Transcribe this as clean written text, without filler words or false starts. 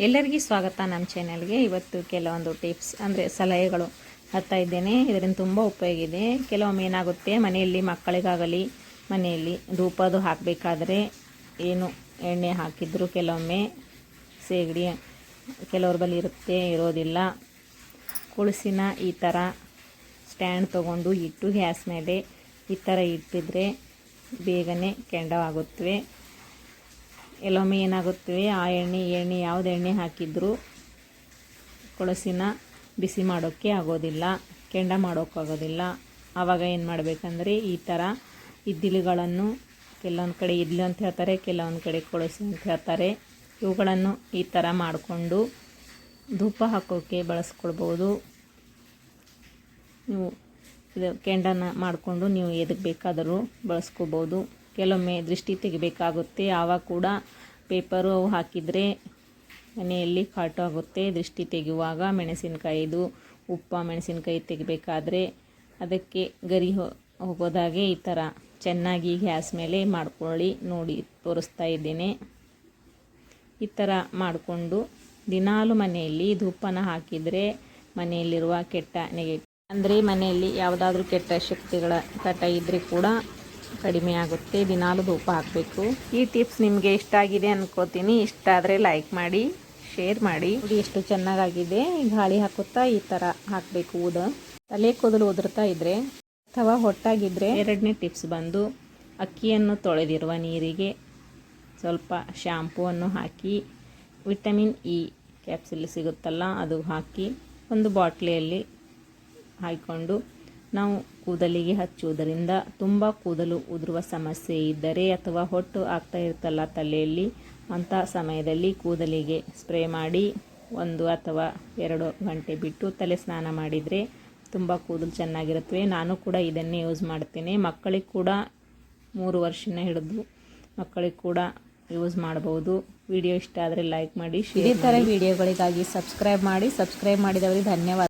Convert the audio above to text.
ಎಲ್ಲರಿಗೂ ಸ್ವಾಗತ ನಮ್ಮ ಚಾನೆಲ್ಗೆ. ಇವತ್ತು ಕೆಲವೊಂದು ಟಿಪ್ಸ್ ಅಂದರೆ ಸಲಹೆಗಳು ಹೇಳ್ತಾ ಇದ್ದೇನೆ. ಇದರಿಂದ ತುಂಬ ಉಪಯೋಗ ಇದೆ. ಕೆಲವೊಮ್ಮೆ ಏನಾಗುತ್ತೆ, ಮನೆಯಲ್ಲಿ ಮಕ್ಕಳಿಗಾಗಲಿ ಮನೆಯಲ್ಲಿ ಧೂಪದು ಹಾಕಬೇಕಾದ್ರೆ ಏನು ಎಣ್ಣೆ ಹಾಕಿದ್ರು ಕೆಲವೊಮ್ಮೆ ಸೇಗಡಿ ಕೆಲವ್ರ ಬಳಿ ಇರುತ್ತೆ, ಇರೋದಿಲ್ಲ. ಕುಳಸಿನ ಈ ಥರ ಸ್ಟ್ಯಾಂಡ್ ತೊಗೊಂಡು ಇಟ್ಟು ಗ್ಯಾಸ್ ಮೇಲೆ ಈ ಥರ ಇಟ್ಟಿದ್ರೆ ಬೇಗನೆ ಕೆಂಡವಾಗುತ್ತವೆ. ಕೆಲವೊಮ್ಮೆ ಏನಾಗುತ್ತವೆ, ಆ ಎಣ್ಣೆ ಯಾವ್ದು ಎಣ್ಣೆ ಹಾಕಿದರೂ ಕೊಳಸಿನ ಬಿಸಿ ಮಾಡೋಕ್ಕೆ ಆಗೋದಿಲ್ಲ, ಕೆಂಡ ಮಾಡೋಕ್ಕಾಗೋದಿಲ್ಲ. ಆವಾಗ ಏನು ಮಾಡಬೇಕಂದ್ರೆ ಈ ಥರ ಇದ್ದಿಲುಗಳನ್ನು, ಕೆಲವೊಂದು ಕಡೆ ಇಡ್ಲಿ ಅಂತ ಹೇಳ್ತಾರೆ, ಕೆಲವೊಂದು ಕಡೆ ಕೊಳಸಿ ಅಂತ ಹೇಳ್ತಾರೆ, ಇವುಗಳನ್ನು ಈ ಥರ ಮಾಡಿಕೊಂಡು ಧೂಪ ಹಾಕೋಕ್ಕೆ ಬಳಸ್ಕೊಳ್ಬೋದು. ನೀವು ಇದು ಕೆಂಡನ ಮಾಡಿಕೊಂಡು ನೀವು ಎದಕ್ಕೆ ಬೇಕಾದರೂ ಬಳಸ್ಕೋಬೋದು. ಕೆಲವೊಮ್ಮೆ ದೃಷ್ಟಿ ತೆಗಿಬೇಕಾಗುತ್ತೆ, ಆವಾಗ ಕೂಡ ಪೇಪರು ಅವು ಹಾಕಿದರೆ ಮನೆಯಲ್ಲಿ ಕಾಟು ಆಗುತ್ತೆ. ದೃಷ್ಟಿ ತೆಗೆಯುವಾಗ ಮೆಣಸಿನಕಾಯಿದು ಮೆಣಸಿನಕಾಯಿ ತೆಗಿಬೇಕಾದ್ರೆ ಅದಕ್ಕೆ ಗರಿ ಹೋಗೋದಾಗೆ ಈ ಥರ ಚೆನ್ನಾಗಿ ಗ್ಯಾಸ್ ಮೇಲೆ ಮಾಡ್ಕೊಳ್ಳಿ. ನೋಡಿ ತೋರಿಸ್ತಾ ಇದ್ದೇನೆ. ಈ ಥರ ಮಾಡಿಕೊಂಡು ದಿನಾಲು ಮನೆಯಲ್ಲಿ ಧೂಪನ ಹಾಕಿದರೆ ಮನೆಯಲ್ಲಿರುವ ಕೆಟ್ಟ ನೆಗೆಟಿವ್ ಅಂದರೆ ಮನೆಯಲ್ಲಿ ಯಾವುದಾದ್ರೂ ಕೆಟ್ಟ ಶಕ್ತಿಗಳ ಕಟ ಇದ್ದರೆ ಕೂಡ ಕಡಿಮೆ ಆಗುತ್ತೆ. ದಿನಾಲು ಧೂಪ ಹಾಕಬೇಕು. ಈ ಟಿಪ್ಸ್ ನಿಮಗೆ ಇಷ್ಟ ಆಗಿದೆ ಅನ್ಕೋತೀನಿ. ಇಷ್ಟ ಆದರೆ ಲೈಕ್ ಮಾಡಿ, ಶೇರ್ ಮಾಡಿ. ನೋಡಿ ಎಷ್ಟು ಚೆನ್ನಾಗಾಗಿದೆ. ಗಾಳಿ ಹಾಕುತ್ತಾ ಈ ಥರ ಹಾಕಬೇಕು. ತಲೆ ಕೂದಲು ಉದುರ್ತಾ ಇದ್ದರೆ ಅಥವಾ ಹೊಟ್ಟಾಗಿದ್ದರೆ, ಎರಡನೇ ಟಿಪ್ಸ್ ಬಂದು ಅಕ್ಕಿಯನ್ನು ತೊಳೆದಿರುವ ನೀರಿಗೆ ಸ್ವಲ್ಪ ಶಾಂಪೂವನ್ನು ಹಾಕಿ ವಿಟಮಿನ್ ಇ ಕ್ಯಾಪ್ಸುಲ್ ಸಿಗುತ್ತಲ್ಲ ಅದು ಹಾಕಿ ಒಂದು ಬಾಟ್ಲಿಯಲ್ಲಿ ಹಾಕಿಕೊಂಡು ನಾವು ಕೂದಲಿಗೆ ಹಚ್ಚುವುದರಿಂದ ತುಂಬ ಕೂದಲು ಉದುರುವ ಸಮಸ್ಯೆ ಇದ್ದರೆ ಅಥವಾ ಹೊಟ್ಟು ಆಗ್ತಾ ಇರ್ತಲ್ಲ ತಲೆಯಲ್ಲಿ, ಅಂಥ ಸಮಯದಲ್ಲಿ ಕೂದಲಿಗೆ ಸ್ಪ್ರೇ ಮಾಡಿ 1 ಅಥವಾ 2 ಗಂಟೆ ಬಿಟ್ಟು ತಲೆ ಸ್ನಾನ ಮಾಡಿದರೆ ತುಂಬ ಕೂದಲು ಚೆನ್ನಾಗಿರುತ್ತವೆ. ನಾನು ಕೂಡ ಇದನ್ನೇ ಯೂಸ್ ಮಾಡ್ತೇನೆ. ಮಕ್ಕಳಿಗೆ ಕೂಡ 3 ವರ್ಷನ ಹಿಡಿದು ಮಕ್ಕಳಿಗೆ ಕೂಡ ಯೂಸ್ ಮಾಡ್ಬೋದು. ವಿಡಿಯೋ ಇಷ್ಟ ಆದರೆ ಲೈಕ್ ಮಾಡಿ, ಇದೇ ಥರ ವಿಡಿಯೋಗಳಿಗಾಗಿ ಸಬ್ಸ್ಕ್ರೈಬ್ ಮಾಡಿ. ಸಬ್ಸ್ಕ್ರೈಬ್ ಮಾಡಿದವರಿಗೆ ಧನ್ಯವಾದ.